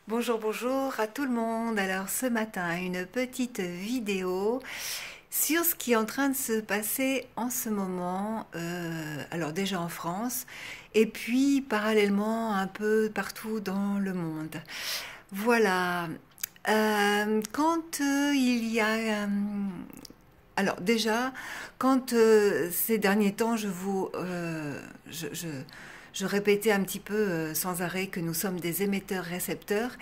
Bonjour, bonjour à tout le monde. Alors ce matin, une petite vidéo sur ce qui est en train de se passer en ce moment, alors déjà en France, et puis parallèlement un peu partout dans le monde. Voilà. Quand il y a... alors déjà, quand ces derniers temps, je, je- je répétais un petit peu sans arrêt que nous sommes des émetteurs-récepteurs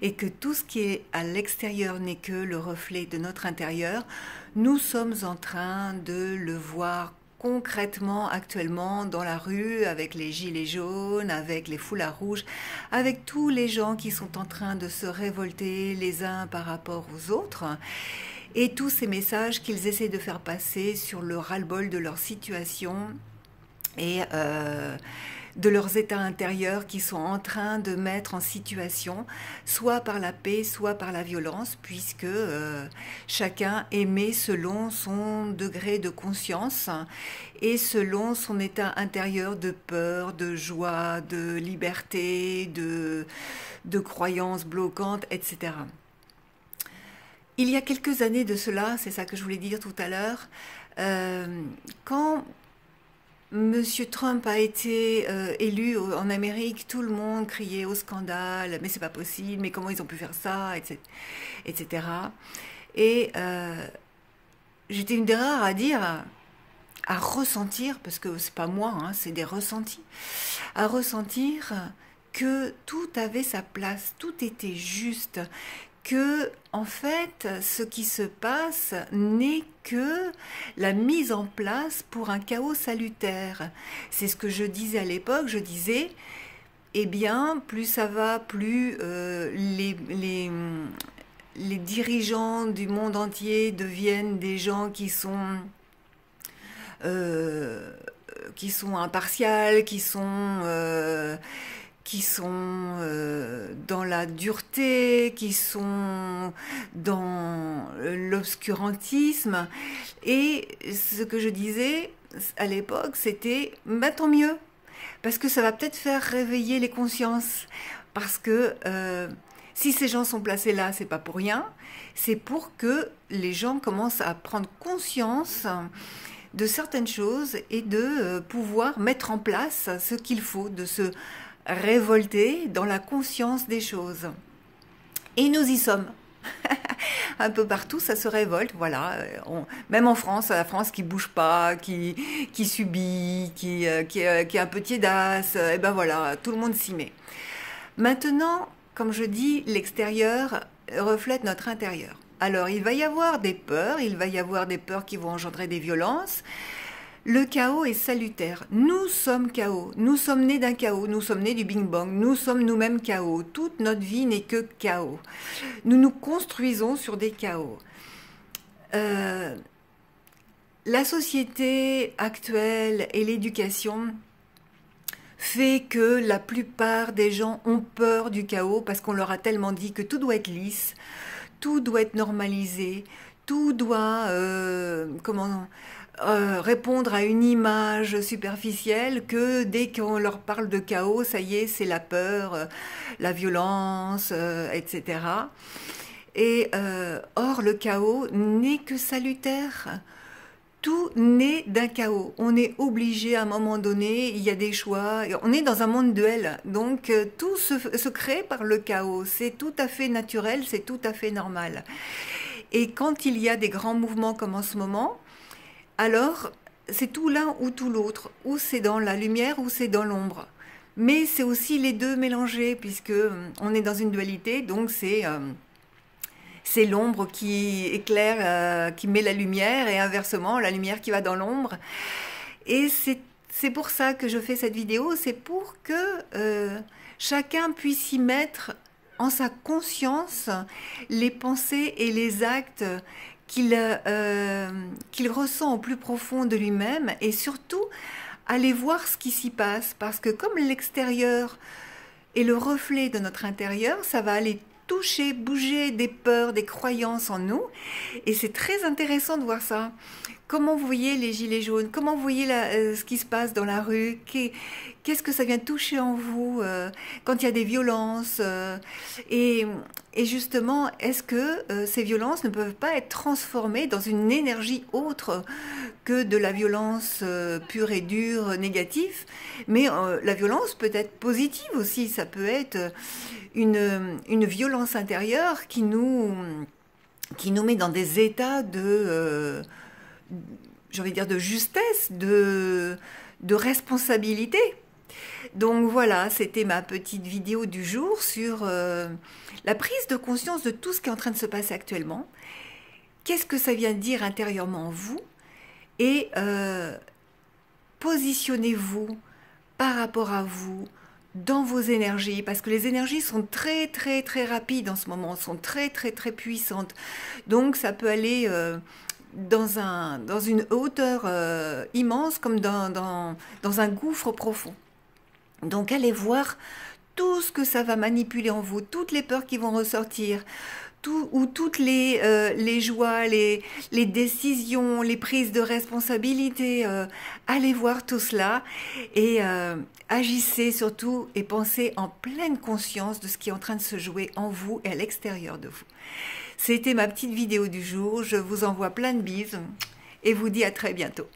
et que tout ce qui est à l'extérieur n'est que le reflet de notre intérieur, nous sommes en train de le voir concrètement actuellement dans la rue avec les gilets jaunes, avec les foulards rouges, avec tous les gens qui sont en train de se révolter les uns par rapport aux autres et tous ces messages qu'ils essaient de faire passer sur le ras-le-bol de leur situation et de leurs états intérieurs qui sont en train de mettre en situation, soit par la paix, soit par la violence, puisque chacun émet selon son degré de conscience et selon son état intérieur de peur, de joie, de liberté, de croyances bloquantes, etc. Il y a quelques années de cela, c'est ça que je voulais dire tout à l'heure, euh, quand Monsieur Trump a été élu en Amérique, tout le monde criait au scandale, mais c'est pas possible, mais comment ils ont pu faire ça, etc. etc. Et j'étais une des rares à dire, à ressentir, parce que c'est pas moi, hein, c'est des ressentis, à ressentir que tout avait sa place, tout était juste, que en fait ce qui se passe n'est que la mise en place pour un chaos salutaire. C'est ce que je disais à l'époque, je disais, eh bien, plus ça va, plus les dirigeants du monde entier deviennent des gens euh, qui sont impartials, qui sont dans la dureté, qui sont dans l'obscurantisme. Et ce que je disais à l'époque, c'était bah, tant mieux, parce que ça va peut-être faire réveiller les consciences. Parce que si ces gens sont placés là, c'est pas pour rien, c'est pour que les gens commencent à prendre conscience de certaines choses et de pouvoir mettre en place ce qu'il faut, de se révolter dans la conscience des choses. Et nous y sommes. Un peu partout, ça se révolte, voilà. Même en France, la France qui bouge pas, qui subit, qui est un peu tiédasse, et ben voilà, tout le monde s'y met. Maintenant, comme je dis, l'extérieur reflète notre intérieur. Alors, il va y avoir des peurs, il va y avoir des peurs qui vont engendrer des violences. Le chaos est salutaire. Nous sommes chaos. Nous sommes nés d'un chaos. Nous sommes nés du Big Bang. Nous sommes nous-mêmes chaos. Toute notre vie n'est que chaos. Nous nous construisons sur des chaos. Euh, la société actuelle et l'éducation fait que la plupart des gens ont peur du chaos parce qu'on leur a tellement dit que tout doit être lisse, tout doit être normalisé, tout doit répondre à une image superficielle, que dès qu'on leur parle de chaos, ça y est, c'est la peur, la violence, etc. Et or, le chaos n'est que salutaire. Tout naît d'un chaos. On est obligé à un moment donné, il y a des choix. On est dans un monde duel. Donc tout se crée par le chaos. C'est tout à fait naturel, c'est tout à fait normal. Et quand il y a des grands mouvements comme en ce moment, alors c'est tout l'un ou tout l'autre. Ou c'est dans la lumière ou c'est dans l'ombre. Mais c'est aussi les deux mélangés, puisque on est dans une dualité, donc c'est l'ombre qui éclaire, qui met la lumière, et inversement, la lumière qui va dans l'ombre. Et c'est pour ça que je fais cette vidéo, c'est pour que chacun puisse y mettre en sa conscience les pensées et les actes qu'il ressent au plus profond de lui-même, et surtout aller voir ce qui s'y passe, parce que comme l'extérieur est le reflet de notre intérieur, ça va aller toucher, bouger des peurs, des croyances en nous. Et c'est très intéressant de voir ça. Comment vous voyez les gilets jaunes? Comment vous voyez ce qui se passe dans la rue? Qu'est-ce que ça vient toucher en vous quand il y a des violences et, et justement, est-ce que ces violences ne peuvent pas être transformées dans une énergie autre que de la violence pure et dure, négative? Mais la violence peut être positive aussi. Ça peut être une violence intérieure qui nous met dans des états j'ai envie de dire, de justesse, de responsabilité. Donc voilà, c'était ma petite vidéo du jour sur la prise de conscience de tout ce qui est en train de se passer actuellement. Qu'est-ce que ça vient dire intérieurement en vous? Et positionnez-vous par rapport à vous dans vos énergies, parce que les énergies sont très très très rapides en ce moment, sont très très très puissantes. Donc ça peut aller dans une hauteur immense, comme dans un gouffre profond. Donc allez voir tout ce que ça va manipuler en vous, toutes les peurs qui vont ressortir, ou toutes les joies, les décisions, les prises de responsabilité. Allez voir tout cela et agissez surtout et pensez en pleine conscience de ce qui est en train de se jouer en vous et à l'extérieur de vous. C'était ma petite vidéo du jour. Je vous envoie plein de bises et vous dis à très bientôt.